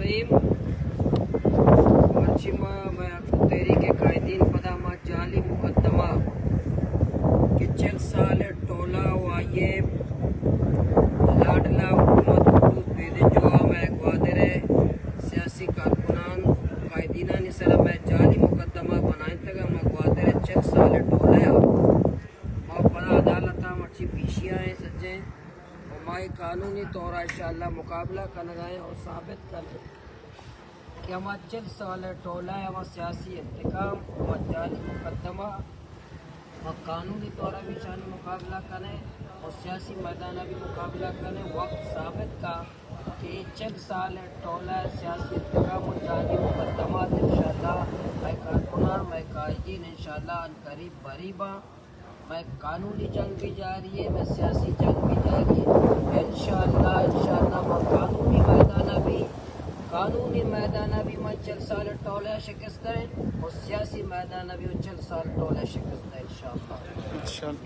کریم میں تحریک قائدین پدامہ جعلی مقدمہ کہ 4 سال ٹولہ وائے لاڈلا حکومت حدود بیدے جو میں گوادر سیاسی کارکنان قائدینہ نسلہ میں جعلی مقدمہ بنائیں تگا میں گوادر 4 سال ٹولہ میں پدا عدالتہ مرچی پیشیاں ہیں سجیں ہمارے قانونی طورہ انشاءاللہ مقابلہ کرنگائیں اور ثابت کریں کہ ہمارا 4 سال ٹولہ ہے ہمارا سیاسی انتقام ہمارا جعلی مقدمہ اور قانونی طورہ بھی شان مقابلہ کریں اور سیاسی میدانہ بھی مقابلہ کریں وقت ثابت کا کہ 4 سال ٹولہ سیاسی انتقام اور جعلی مقدمات انشاءاللہ میں کارکنان میں قائدین انشاءاللہ ان قریب بریبا میں قانونی جنگ بھی جاری ہے میں سیاسی جنگ بھی جاری ہے انشاءاللہ میں قانونی میدانہ بھی میں 4 سال ٹولہ شکست دیں اور سیاسی میدانہ بھی 4 سال ٹولہ شکست دیں انشاءاللہ